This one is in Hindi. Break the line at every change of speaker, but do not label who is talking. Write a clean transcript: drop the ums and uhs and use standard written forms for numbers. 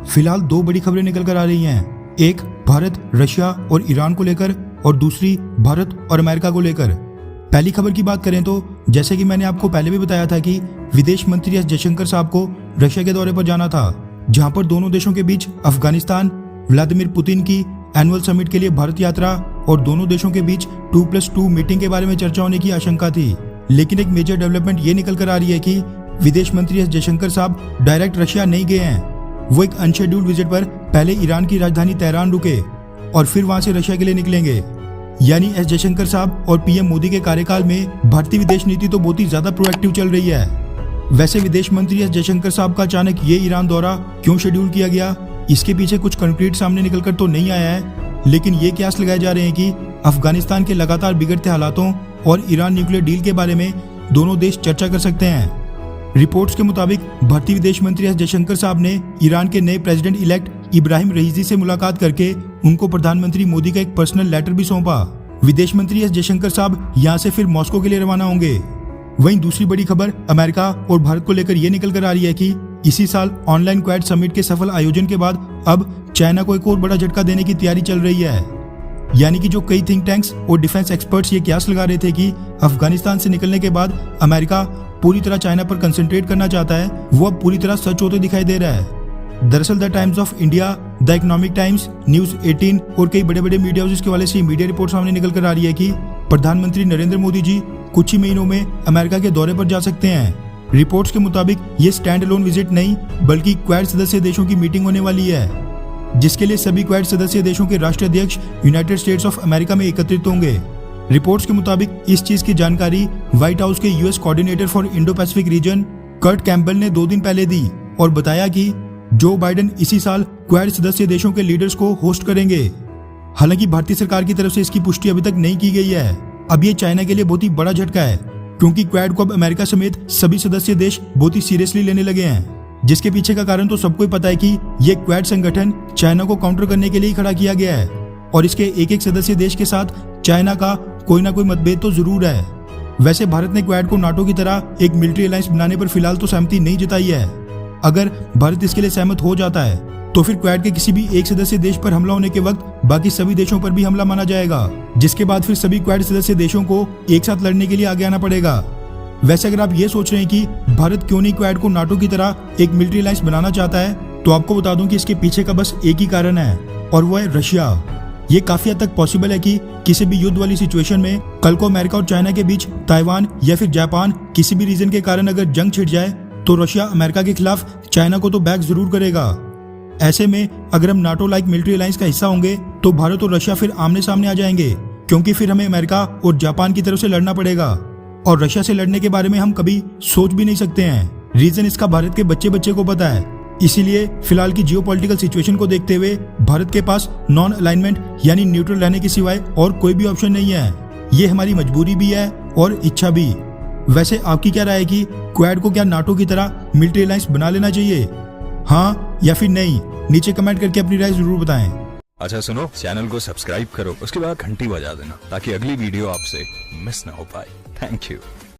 फिलहाल दो बड़ी खबरें निकल कर आ रही हैं, एक भारत, रशिया और ईरान को लेकर और दूसरी भारत और अमेरिका को लेकर। पहली खबर की बात करें तो जैसे कि मैंने आपको पहले भी बताया था कि विदेश मंत्री एस जयशंकर साहब को रशिया के दौरे पर जाना था, जहां पर दोनों देशों के बीच अफगानिस्तान व्लादिमीर पुतिन की एनुअल समिट के लिए भारत यात्रा और दोनों देशों के बीच 2+2 मीटिंग के बारे में चर्चा होने की आशंका थी। लेकिन एक मेजर डेवलपमेंट ये निकल कर आ रही है कि विदेश मंत्री एस जयशंकर साहब डायरेक्ट रशिया नहीं गए हैं। वो एक अनशेड्यूल्ड विजिट पर पहले ईरान की राजधानी तेहरान रुके और फिर वहां से रशिया के लिए निकलेंगे। यानी एस जयशंकर साहब और पीएम मोदी के कार्यकाल में भारतीय विदेश नीति तो बहुत ही ज्यादा प्रोएक्टिव चल रही है। वैसे विदेश मंत्री एस जयशंकर साहब का अचानक ये ईरान दौरा क्यों शेड्यूल किया गया, इसके पीछे कुछ कंक्रीट सामने निकलकर तो नहीं आया है, लेकिन ये कयास लगाए जा रहे हैं कि अफगानिस्तान के लगातार बिगड़ते हालातों और ईरान न्यूक्लियर डील के बारे में दोनों देश चर्चा कर सकते हैं। रिपोर्ट्स के मुताबिक भारतीय विदेश मंत्री एस जयशंकर साहब ने ईरान के नए प्रेसिडेंट इलेक्ट इब्राहिम रईसी से मुलाकात करके उनको प्रधानमंत्री मोदी का एक पर्सनल लेटर भी सौंपा। विदेश मंत्री एस जयशंकर साहब यहाँ से फिर मॉस्को के लिए रवाना होंगे। वहीं दूसरी बड़ी खबर अमेरिका और भारत को लेकर ये निकल कर आ रही है कि इसी साल ऑनलाइन क्वाड समिट के सफल आयोजन के बाद अब चाइना को एक और बड़ा झटका देने की तैयारी चल रही है। यानी कि जो कई थिंक टैंक्स और डिफेंस एक्सपर्ट्स ये कयास लगा रहे थे कि अफगानिस्तान से निकलने के बाद अमेरिका पूरी तरह चाइना पर कंसंट्रेट करना चाहता है, वो अब पूरी तरह सच होते दिखाई दे रहा है। दरअसल the times of India, the economic times, news 18 और कई बड़े बड़े मीडिया हाउसेस के वाले से मीडिया रिपोर्ट सामने निकल कर आ रही है कि प्रधानमंत्री नरेंद्र मोदी जी कुछ ही महीनों में अमेरिका के दौरे पर जा सकते हैं। रिपोर्ट्स के मुताबिक ये स्टैंड अलोन विजिट नहीं बल्कि क्वाड सदस्य देशों की मीटिंग होने वाली है, जिसके लिए सभी क्वाड सदस्य देशों के राष्ट्राध्यक्ष यूनाइटेड स्टेट्स ऑफ अमेरिका में एकत्रित होंगे। रिपोर्ट्स के मुताबिक इस चीज की जानकारी व्हाइट हाउस के US coordinator for Indo Pacific region Kurt Campbell ने 2 दिन पहले दी और बताया कि जो बाइडेन इसी साल क्वाड सदस्य देशों के लीडर्स को होस्ट करेंगे। हालांकि भारतीय सरकार की तरफ से इसकी पुष्टि अभी तक नहीं की गई है। अब ये चाइना के लिए बहुत ही बड़ा झटका है, क्योंकि क्वाड को अब अमेरिका समेत सभी सदस्य देश बहुत ही सीरियसली लेने लगे हैं, जिसके पीछे का कारण तो सबको ही पता है कि ये क्वाड संगठन चाइना को काउंटर करने के लिए ही खड़ा किया गया है और इसके एक एक सदस्य देश के साथ चाइना का कोई ना कोई मतभेद तो जरूर है। वैसे भारत ने क्वाड को नाटो की तरह एक मिलिट्री अलायंस बनाने पर फिलहाल तो सहमति नहीं जताई है। अगर भारत इसके लिए सहमत हो जाता है तो फिर क्वाड के किसी भी एक सदस्य देश पर हमला होने के वक्त बाकी सभी देशों पर भी हमला माना जाएगा, जिसके बाद फिर सभी क्वाड सदस्य देशों को एक साथ लड़ने के लिए आगे आना पड़ेगा। वैसे अगर आप ये सोच रहे हैं कि भारत क्यों नहीं क्वाड को नाटो की तरह एक मिलिट्री अलायंस बनाना चाहता है, तो आपको बता दूं कि इसके पीछे का बस एक ही कारण है और वो है रशिया। ये काफी हद तक पॉसिबल है कि किसी भी युद्ध वाली सिचुएशन में कल को अमेरिका और चाइना के बीच ताइवान या फिर जापान किसी भी रीजन के कारण अगर जंग छिड़ जाए तो रशिया अमेरिका के खिलाफ चाइना को तो बैक जरूर करेगा। ऐसे में अगर हम नाटो लाइक मिलिट्री अलायंस का हिस्सा होंगे तो भारत और रशिया फिर आमने सामने आ जाएंगे, क्योंकि फिर हमें अमेरिका और जापान की तरफ से लड़ना पड़ेगा और रशिया से लड़ने के बारे में हम कभी सोच भी नहीं सकते हैं। रीजन इसका भारत के बच्चे बच्चे को पता है। इसीलिए फिलहाल की जियोपॉलिटिकल सिचुएशन को देखते हुए भारत के पास नॉन अलाइनमेंट यानी न्यूट्रल रहने के सिवाय और कोई भी ऑप्शन नहीं है। ये हमारी मजबूरी भी है और इच्छा भी। वैसे आपकी क्या राय है कि क्वाड को क्या नाटो की तरह मिलिट्री अलायंस बना लेना चाहिए, हाँ या फिर नहीं? नीचे कमेंट करके अपनी राय जरूर बताएं।
अच्छा सुनो, चैनल को सब्सक्राइब करो, उसके बाद घंटी बजा देना ताकि अगली वीडियो आपसे मिस ना हो पाए। Thank you.